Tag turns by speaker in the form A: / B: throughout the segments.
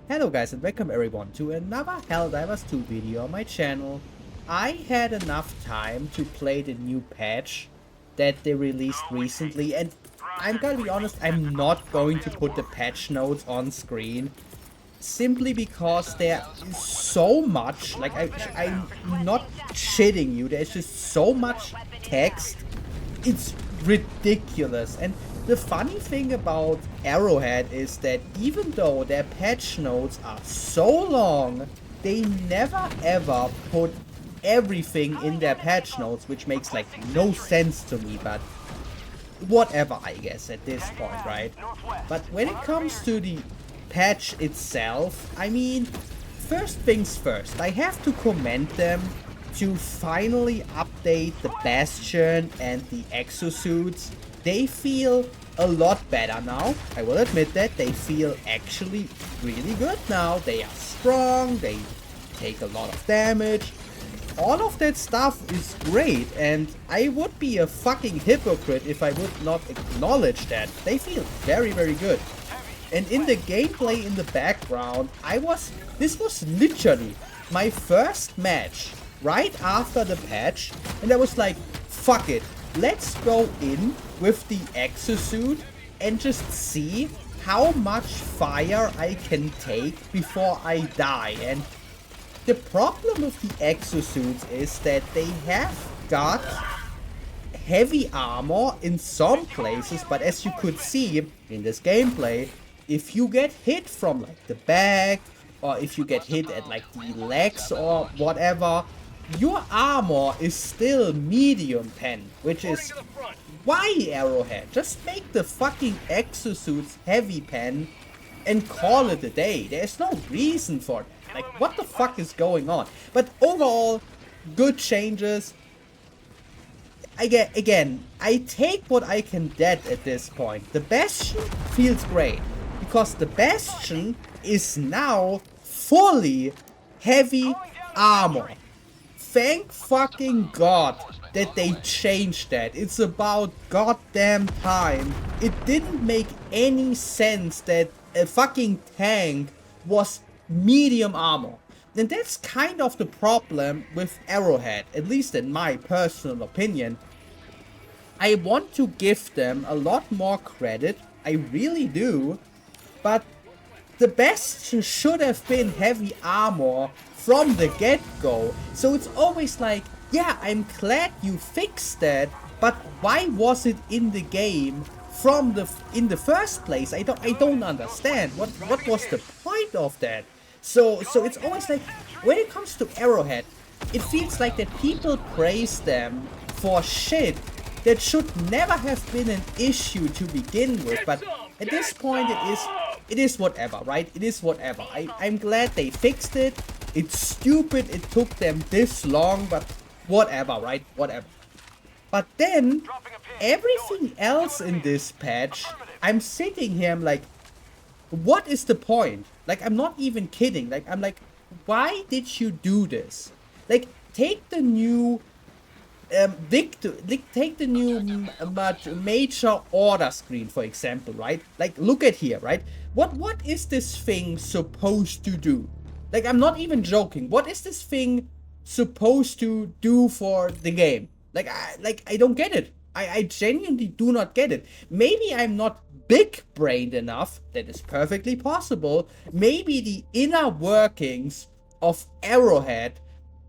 A: Hello guys and welcome everyone to another Helldivers 2 video on my channel. I had enough time to play the new patch that they released recently, and I'm gonna be honest, I'm not going to put the patch notes on screen simply because there is so much, like I'm not shitting you, there's just so much text. It's ridiculous. And the funny thing about Arrowhead is that even though their patch notes are so long, they never ever put everything in their patch notes, which makes like no sense to me, but whatever, I guess, at this point, right? But when it comes to the patch itself, I mean, first things first, I have to commend them to finally update the Bastion and the exosuits. They feel a lot better now. I will admit that. They feel actually really good now. They are strong, they take a lot of damage. All of that stuff is great, and I would be a fucking hypocrite if I would not acknowledge that. They feel very, very good. And in the gameplay in the background, this was literally my first match right after the patch, and I was like, fuck it, let's go in with the exosuit and just see how much fire I can take before I die. And the problem with the exosuits is that they have got heavy armor in some places, but as you could see in this gameplay, if you get hit from like the back, or if you get hit at like the legs or whatever, your armor is still medium 10, which is why, Arrowhead? Just make the fucking exosuits heavy pen and call it a day. There's no reason for it. Like, what the fuck is going on? But overall, good changes. Again, I take what I can get at this point. The Bastion feels great, because the Bastion is now fully heavy armor. Thank fucking God that they changed that. It's about goddamn time. It didn't make any sense that a fucking tank was medium armor. And that's kind of the problem with Arrowhead, at least in my personal opinion. I want to give them a lot more credit, I really do, but the Bastion should have been heavy armor from the get-go. So it's always like, yeah, I'm glad you fixed that, but why was it in the game in the first place? I don't understand. What was the point of that? So it's always like, when it comes to Arrowhead, it feels like that people praise them for shit that should never have been an issue to begin with. But at this point, it is whatever, right? It is whatever. I'm glad they fixed it. It's stupid it took them this long, but whatever, right? Whatever. But then, everything else in this patch, I'm sitting here, I'm like, what is the point? Like, I'm not even kidding. Like, I'm like, why did you do this? Like, take the new take the new major order screen, for example, right? Like, look at here, right? What is this thing supposed to do? Like, I'm not even joking. What is this thing supposed to do for the game? Like, I don't get it. I genuinely do not get it. Maybe I'm not big-brained enough. That is perfectly possible. Maybe the inner workings of Arrowhead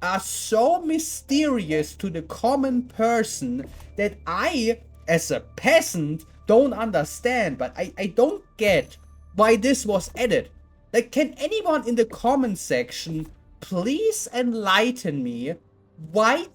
A: are so mysterious to the common person that I, as a peasant, don't understand. But I don't get why this was added. Like, can anyone in the comment section please enlighten me why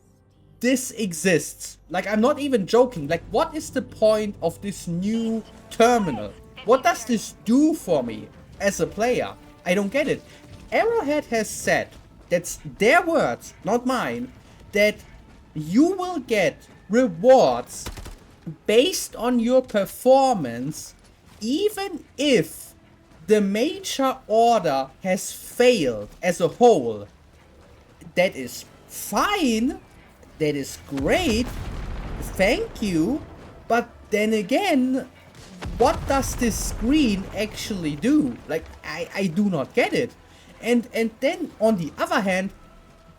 A: this exists? Like, I'm not even joking. Like, what is the point of this new terminal? What does this do for me as a player? I don't get it. Arrowhead has said, that's their words, not mine, that you will get rewards based on your performance even if the major order has failed as a whole. That is fine. That is great. Thank you. But then again, what does this screen actually do? Like, I do not get it. And then on the other hand,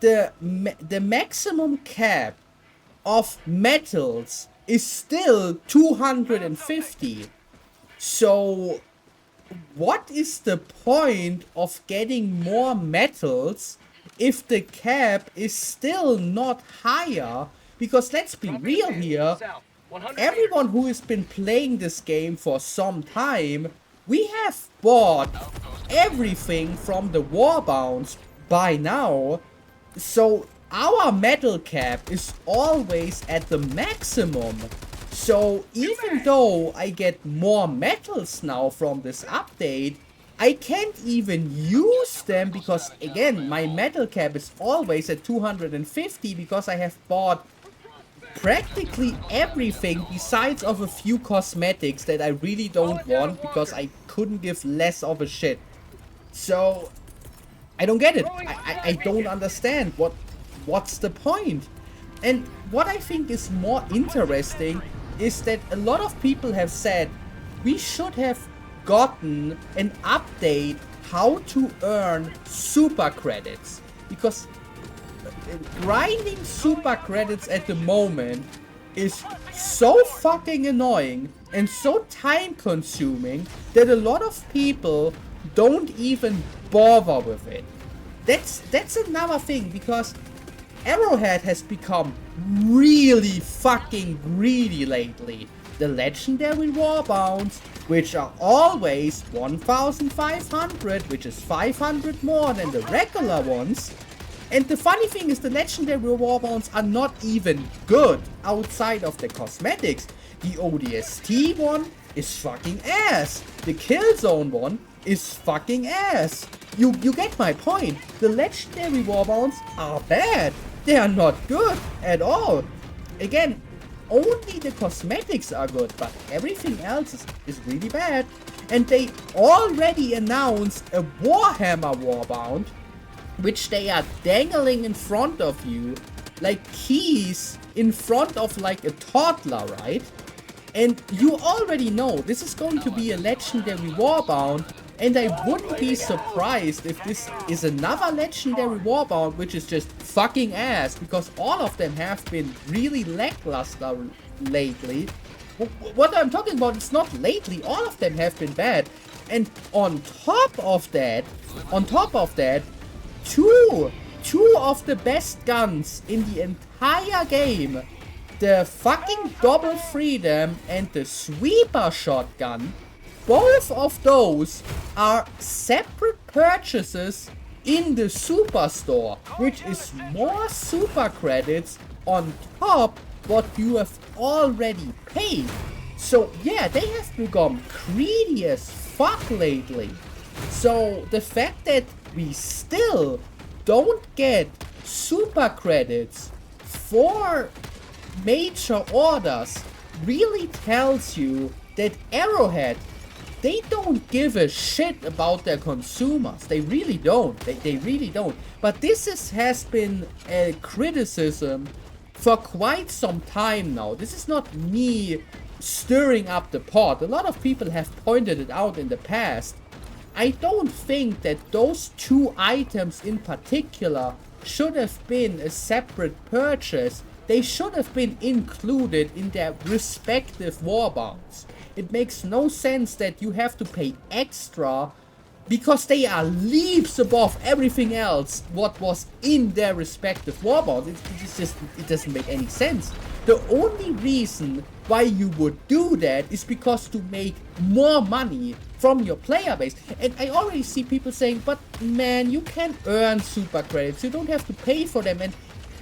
A: the maximum cap of metals is still 250. So what is the point of getting more metals if the cap is still not higher? Because let's be real here, everyone who has been playing this game for some time, we have bought everything from the Warbounds by now. So our metal cap is always at the maximum. So even though I get more metals now from this update, I can't even use them because, again, my metal cap is always at 250 because I have bought practically everything besides of a few cosmetics that I really don't want because I couldn't give less of a shit. So I don't get it. I don't understand what's the point. And what I think is more interesting is that a lot of people have said we should have gotten an update how to earn super credits, because grinding super credits at the moment is so fucking annoying and so time consuming that a lot of people don't even bother with it. That's another thing, because Arrowhead has become really fucking greedy lately. The legendary warbounds, which are always 1,500, which is 500 more than the regular ones. And the funny thing is, the legendary warbounds are not even good outside of the cosmetics. The ODST one is fucking ass. The Killzone one is fucking ass. You get my point. The legendary warbounds are bad. They are not good at all. Again, only the cosmetics are good, but everything else is really bad. And they already announced a Warhammer warbound, which they are dangling in front of you like keys in front of like a toddler, right? And you already know this is going to be a legendary warbound, and I wouldn't be surprised if this is another legendary warbound which is just fucking ass, because all of them have been really lackluster lately. What I'm talking about is not lately, all of them have been bad. And on top of that, two of the best guns in the entire game, the fucking Double Freedom and the Sweeper Shotgun, both of those are separate purchases in the Superstore, which is more super credits on top what you have already paid. So yeah, they have become greedy as fuck lately. So the fact that we still don't get super credits for major orders really tells you that Arrowhead, they don't give a shit about their consumers. They really don't. They really don't. But this has been a criticism for quite some time now. This is not me stirring up the pot. A lot of people have pointed it out in the past. I don't think that those two items in particular should have been a separate purchase. They should have been included in their respective warbounds. It makes no sense that you have to pay extra because they are leaps above everything else what was in their respective warbounds. It doesn't make any sense. The only reason why you would do that is because to make more money from your player base. And I already see people saying, but man, you can earn super credits, you don't have to pay for them. And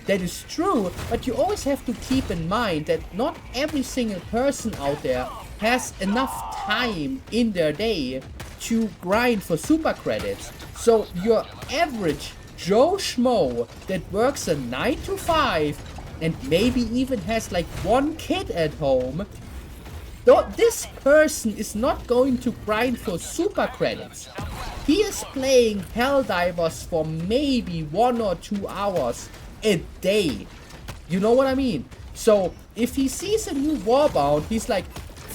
A: that is true, but you always have to keep in mind that not every single person out there has enough time in their day to grind for super credits. So your average Joe Schmo that works a 9 to 5 and maybe even has like one kid at home, this person is not going to grind for super credits. He is playing Helldivers for maybe 1 or 2 hours a day. You know what I mean? So if he sees a new warbound, he's like,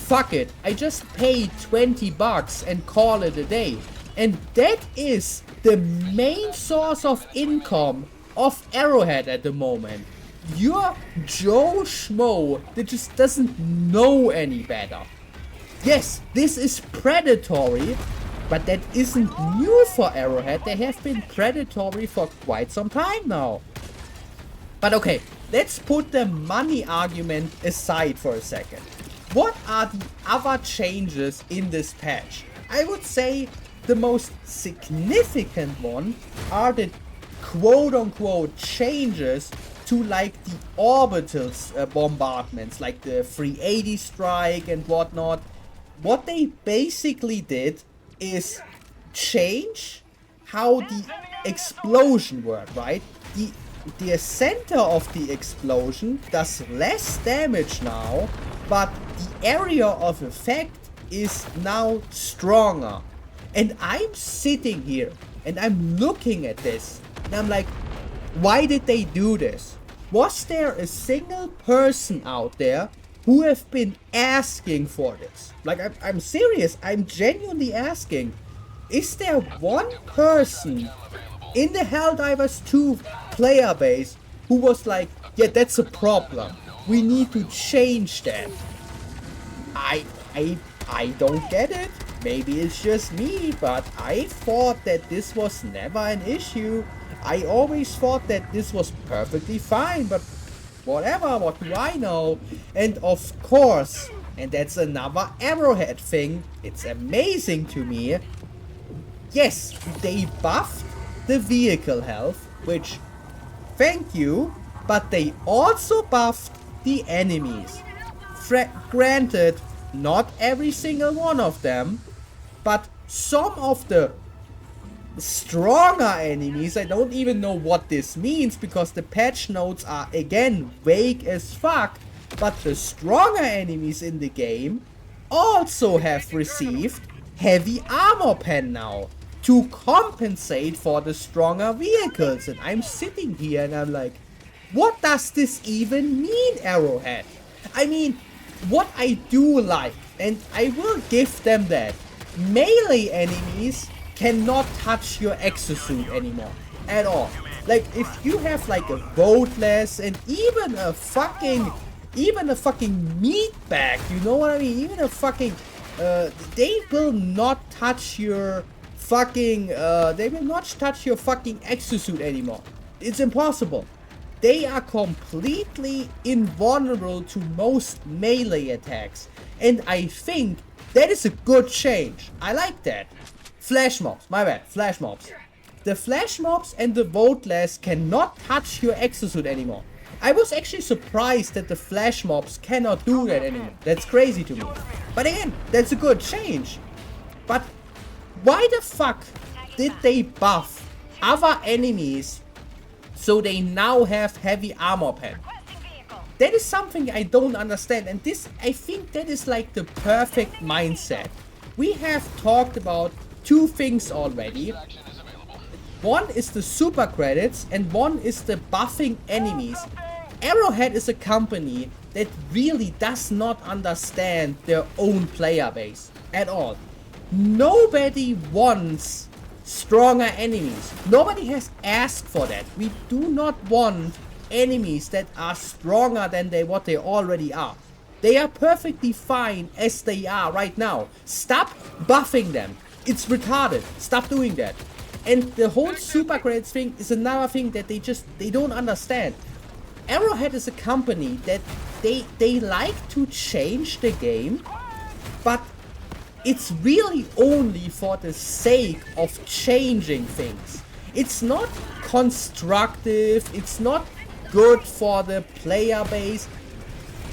A: fuck it, I just pay 20 bucks and call it a day. And that is the main source of income of Arrowhead at the moment. You're Joe Schmo that just doesn't know any better. Yes, this is predatory, but that isn't new for Arrowhead. They have been predatory for quite some time now. But okay, let's put the money argument aside for a second. What are the other changes in this patch? I would say the most significant one are the quote-unquote changes to like the orbital bombardments, like the 380 strike and whatnot. What they basically did is change how the explosion worked, right? The center of the explosion does less damage now, but the area of effect is now stronger. And I'm sitting here and I'm looking at this and I'm like, why did they do this? Was there a single person out there who have been asking for this? Like, I'm serious, I'm genuinely asking. Is there one person in the Helldivers 2 player base who was like, yeah, that's a problem, we need to change that? I don't get it. Maybe it's just me, but I thought that this was never an issue. I always thought that this was perfectly fine, but whatever, what do I know? And of course, and that's another Arrowhead thing, it's amazing to me. Yes, they buffed the vehicle health, which, thank you, but they also buffed the enemies. Granted, not every single one of them, but some of the stronger enemies, I don't even know what this means because the patch notes are again vague as fuck, but the stronger enemies in the game also have received heavy armor pen now to compensate for the stronger vehicles. And I'm sitting here and I'm like, what does this even mean, Arrowhead? I mean, what I do like, and I will give them that, melee enemies cannot touch your exosuit anymore at all. Like, if you have like a voteless and even a fucking meat bag, you know what I mean? Even a fucking they will not touch your fucking exosuit anymore. It's impossible. They are completely invulnerable to most melee attacks, and I think that is a good change. I like that. Flash mobs, my bad, flash mobs. The flash mobs and the voteless cannot touch your exosuit anymore. I was actually surprised that the flash mobs cannot do that anymore. That's crazy to me. But again, that's a good change. But why the fuck did they buff other enemies so they now have heavy armor pen? That is something I don't understand, and this, I think that is like the perfect mindset. We have talked about two things already. One is the super credits and one is the buffing enemies. Arrowhead is a company that really does not understand their own player base at all. Nobody wants stronger enemies. Nobody has asked for that. We do not want enemies that are stronger than what they already are. They are perfectly fine as they are right now. Stop buffing them. It's retarded. Stop doing that. And the whole super credits thing is another thing that they don't understand. Arrowhead is a company that they like to change the game, but it's really only for the sake of changing things. It's not constructive, it's not good for the player base.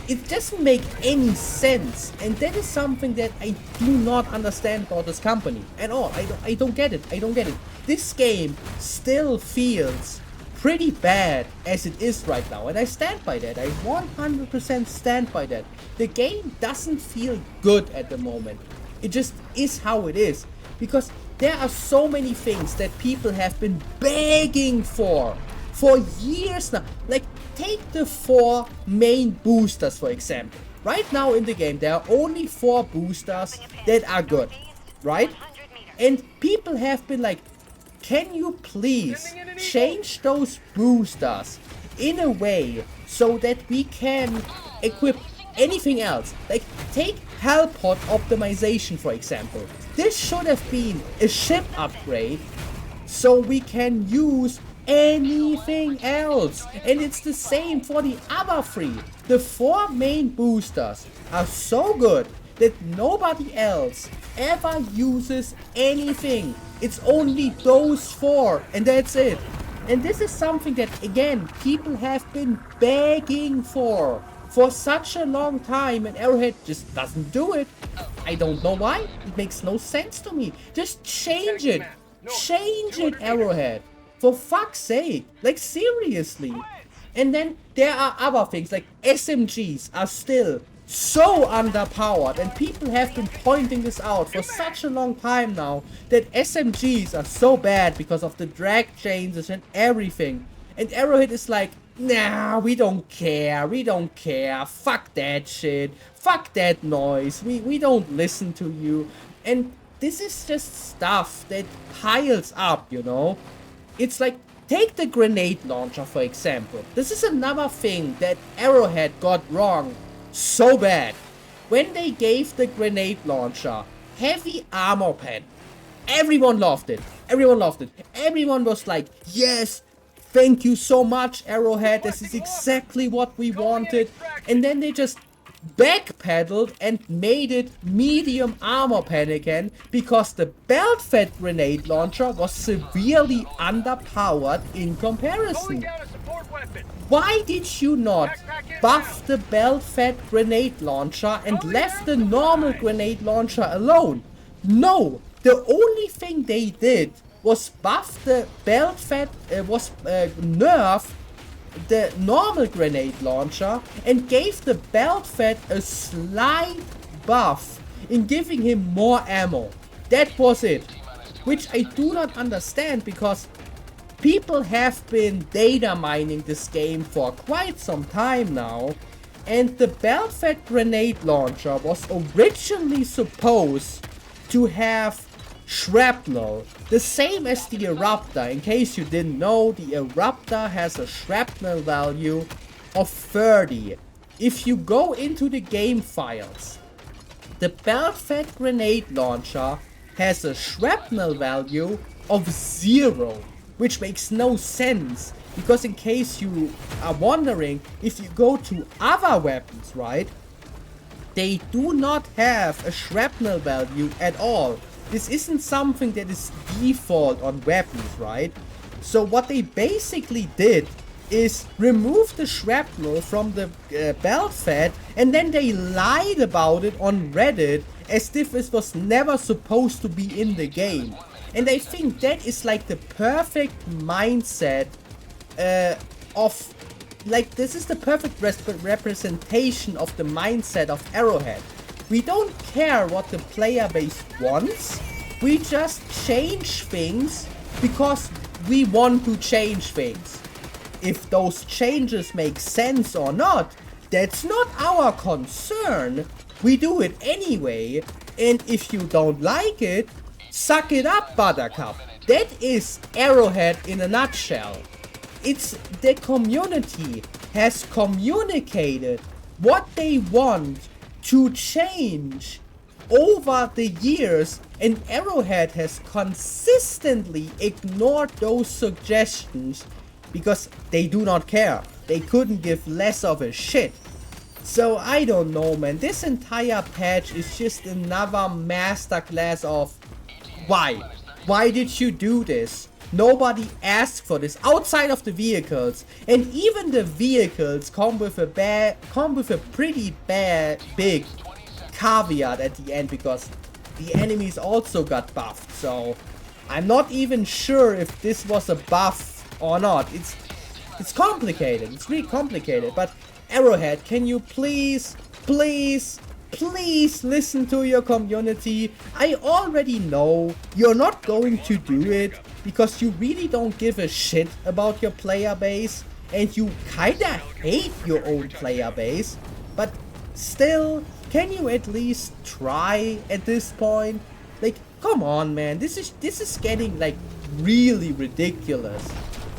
A: It doesn't make any sense, and that is something that I do not understand about this company at all. I don't get it. I don't get it. This game still feels pretty bad as it is right now, and I stand by that. I 100% stand by that. The game doesn't feel good at the moment. It just is how it is, because there are so many things that people have been begging for years now. Like, take the 4 main boosters for example. Right now in the game, there are only 4 boosters that are good, right? And people have been like, can you please change those boosters in a way so that we can equip anything else? Like, take Hellpod optimization, for example. This should have been a ship upgrade so we can use anything else. And it's the same for the other 3. The 4 main boosters are so good that nobody else ever uses anything. It's only those 4 and that's it. And this is something that, again, people have been begging for such a long time, and Arrowhead just doesn't do it. I don't know why. It makes no sense to me. Just change it. Change it, Arrowhead. For fuck's sake. Like, seriously. And then there are other things, like SMGs are still so underpowered, and people have been pointing this out for such a long time now, that SMGs are so bad because of the drag changes and everything. And Arrowhead is like, nah, we don't care, fuck that shit, fuck that noise, we don't listen to you. And this is just stuff that piles up, you know? It's like, take the grenade launcher for example. This is another thing that Arrowhead got wrong so bad. When they gave the grenade launcher heavy armor pen, everyone loved it. Everyone was like, yes, thank you so much, Arrowhead, this is exactly what we wanted. And then they just backpedaled and made it medium armor pen again because the belt-fed grenade launcher was severely underpowered in comparison. Why did you not buff the belt-fed grenade launcher and left the normal grenade launcher alone? No, the only thing they did was buff the belt-fed, nerf the normal grenade launcher and gave the belt-fed a slight buff in giving him more ammo. That was it. Which I do not understand because people have been data mining this game for quite some time now, and the belt-fed grenade launcher was originally supposed to have shrapnel, the same as the Eruptor. In case you didn't know, the Eruptor has a shrapnel value of 30. If you go into the game files, the belt-fed grenade launcher has a shrapnel value of 0, which makes no sense, because in case you are wondering, if you go to other weapons, right, they do not have a shrapnel value at all. This isn't something that is default on weapons, right? So what they basically did is remove the shrapnel from the belt-fed, and then they lied about it on Reddit as if this was never supposed to be in the game. And I think that is like the perfect mindset of, like, this is the perfect representation of the mindset of Arrowhead. We don't care what the player base wants, we just change things because we want to change things. If those changes make sense or not, that's not our concern. We do it anyway, and if you don't like it, suck it up, Buttercup. That is Arrowhead in a nutshell. It's the community has communicated what they want to change over the years, and Arrowhead has consistently ignored those suggestions because they do not care. They couldn't give less of a shit. So I don't know, man. This entire patch is just another masterclass of why? Why did you do this? Nobody asked for this outside of the vehicles, and even the vehicles come with a pretty big caveat at the end because the enemies also got buffed. So I'm not even sure if this was a buff or not. It's complicated. It's really complicated. But Arrowhead, can you please listen to your community? I already know you're not going to do it because you really don't give a shit about your player base and you kinda hate your own player base. But Still, can you at least try at this point? Like, come on, man. This is getting like really ridiculous.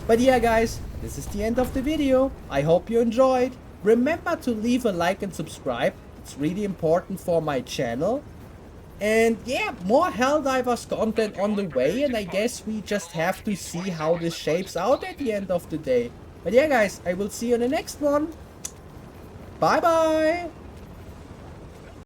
A: But yeah, guys, this is the end of the video. I hope you enjoyed. Remember to leave a like and subscribe. It's really important for my channel. And yeah, more Helldivers content on the way, and I guess we just have to see how this shapes out at the end of the day. But yeah, guys, I will see you in the next one. Bye bye!